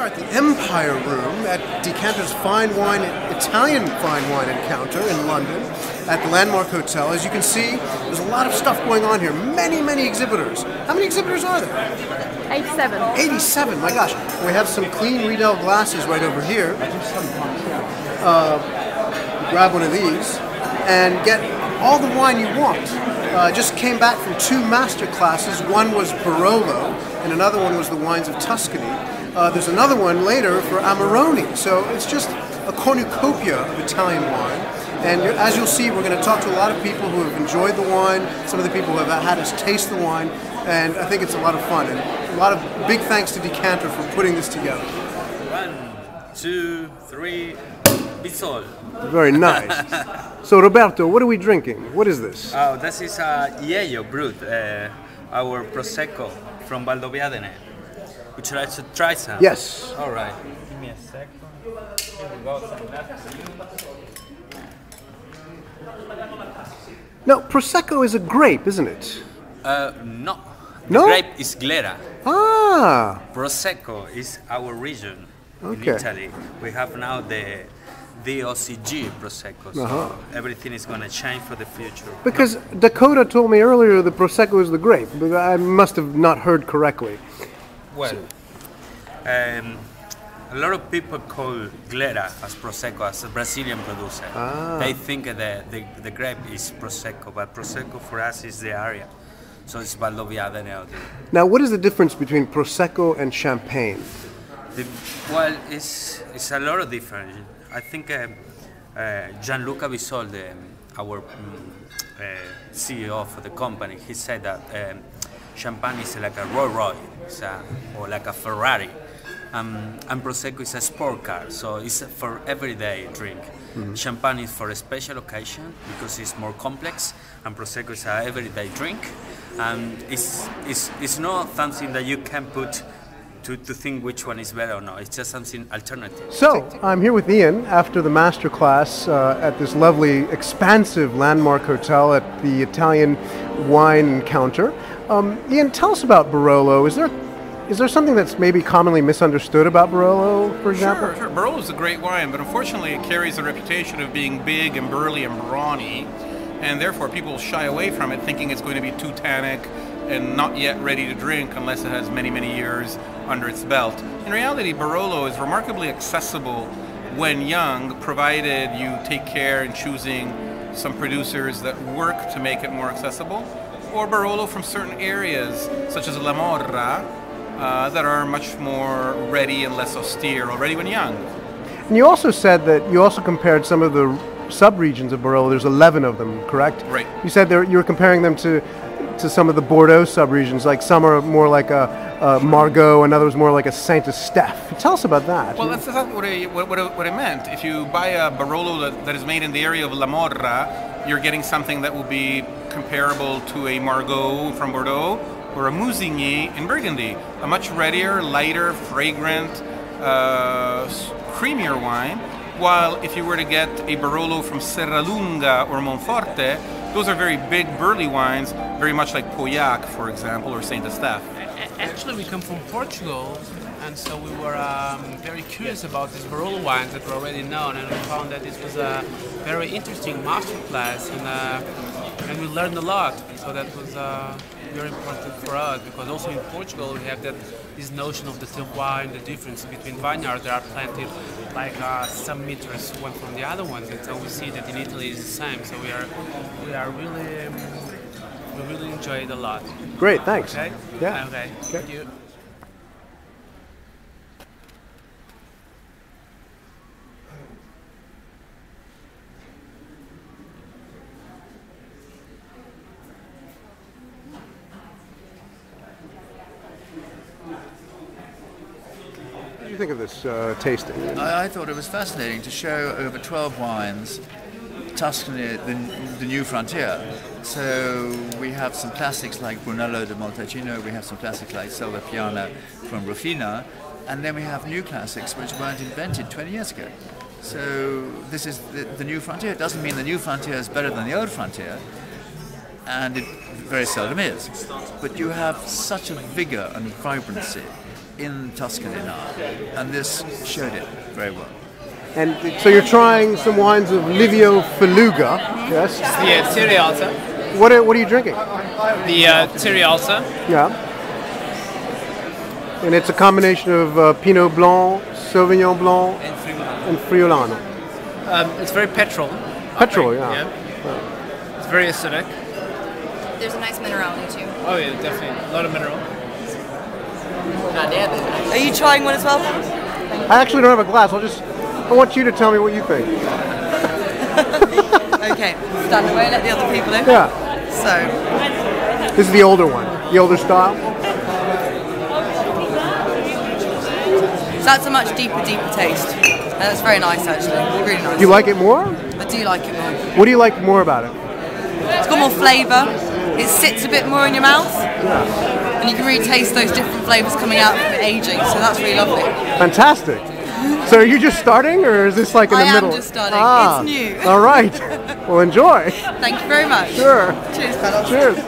are at the Empire Room at Decanter's Italian fine wine encounter in London at the Landmark Hotel. As you can see, there's a lot of stuff going on here. Many, many exhibitors. How many exhibitors are there? 87. 87, my gosh. We have some clean Riedel glasses right over here. Grab one of these and get all the wine you want. Just came back from 2 master classes. One was Barolo, and another one was the wines of Tuscany. There's another one later for Amarone. So it's just a cornucopia of Italian wine. And as you'll see, we're going to talk to a lot of people who have enjoyed the wine, some of the people who have had us taste the wine, and I think it's a lot of fun. And a lot of big thanks to Decanter for putting this together. 1, 2, 3, Bisol. Very nice. So Roberto, what are we drinking? What is this? Oh, this is a Yellow Brut, our Prosecco from Valdoviadene. Would you like to try some? Yes. All right. Give me a second. Here we go. Some left for you. No, Prosecco is a grape, isn't it? No. No? The grape is Glera. Ah. Prosecco is our region in Italy. We have now the DOCG Prosecco, so everything is going to change for the future. Because Dakota told me earlier that Prosecco is the grape, but I must have not heard correctly. Well, a lot of people call Glera as Prosecco, as a Brazilian producer. They think that the grape is Prosecco, but Prosecco for us is the area. So it's Valdoviadene out there. Now, what is the difference between Prosecco and Champagne? Well, it's a lot of different. I think Gianluca Bisol, our CEO for the company, he said that Champagne is like a Rolls Royce or like a Ferrari. And Prosecco is a sport car, so it's for everyday drink. Champagne is for a special occasion because it's more complex, and Prosecco is an everyday drink. And it's not something that you can put to think which one is better or not. It's just something alternative. So, I'm here with Ian after the master class at this lovely, expansive Landmark Hotel at the Italian wine encounter. Ian, tell us about Barolo. Is there something that's maybe commonly misunderstood about Barolo, for example? Sure. Barolo is a great wine, but unfortunately it carries a reputation of being big and burly and brawny, and therefore people shy away from it thinking it's going to be too tannic and not yet ready to drink unless it has many, many years under its belt. In reality, Barolo is remarkably accessible when young, provided you take care in choosing some producers that work to make it more accessible, or Barolo from certain areas, such as La Morra, that are much more ready and less austere already when young. And you also said that you also compared some of the sub-regions of Barolo. There's 11 of them, correct? Right. You said you were comparing them to some of the Bordeaux sub-regions, like some are more like a Margaux and others more like a Saint-Estèphe. Tell us about that. Well, that's exactly what I meant. If you buy a Barolo that is made in the area of La Morra, you're getting something that will be comparable to a Margaux from Bordeaux or a Musigny in Burgundy, a much reddier, lighter, fragrant, creamier wine. While if you were to get a Barolo from Serralunga or Monforte, those are very big, burly wines, very much like Pauillac, for example, or Saint-Estèphe. Actually, we come from Portugal, and so we were very curious about these Barolo wines that were already known, and we found that this was a very interesting masterclass, and we learned a lot. So that was very important for us, because also in Portugal we have this notion of the terroir, the difference between vineyards that are planted like some meters one from the other ones, and so we see that in Italy is the same. So we really enjoy it a lot. Great, thanks. Okay. Yeah. Okay. Thank you. What do you think of this tasting? I thought it was fascinating to show over 12 wines, Tuscany, the new frontier. So we have some classics like Brunello de Montalcino, we have some classics like Selva Piana from Rufina, and then we have new classics which weren't invented 20 years ago. So this is the new frontier. It doesn't mean the new frontier is better than the old frontier, and it very seldom is. But you have such a vigor and vibrancy in Tuscany now, and this showed it very well. And so you're trying some wines of Livio Faluga, yes? The Tiri Alta. What are you drinking? The Tiri Alta. Yeah. And it's a combination of Pinot Blanc, Sauvignon Blanc, and Friulano. It's very petrol. Petrol, yeah. It's very acidic. There's a nice minerality too. Oh yeah, definitely. A lot of mineral. Are you trying one as well? I actually don't have a glass. I want you to tell me what you think. Okay, stand away, let the other people in. Yeah. So, This is the older one, the older style. so that's a much deeper taste. And it's very nice actually, really nice. Do you like it more? I do like it more. What do you like more about it? It's got more flavour. It sits a bit more in your mouth. And you can really taste those different flavours coming out from it aging, so that's really lovely. Fantastic. So are you just starting, or is this like in the middle? I am just starting. It's new. All right. Well, enjoy. Thank you very much. Sure. Cheers, fellas. Cheers.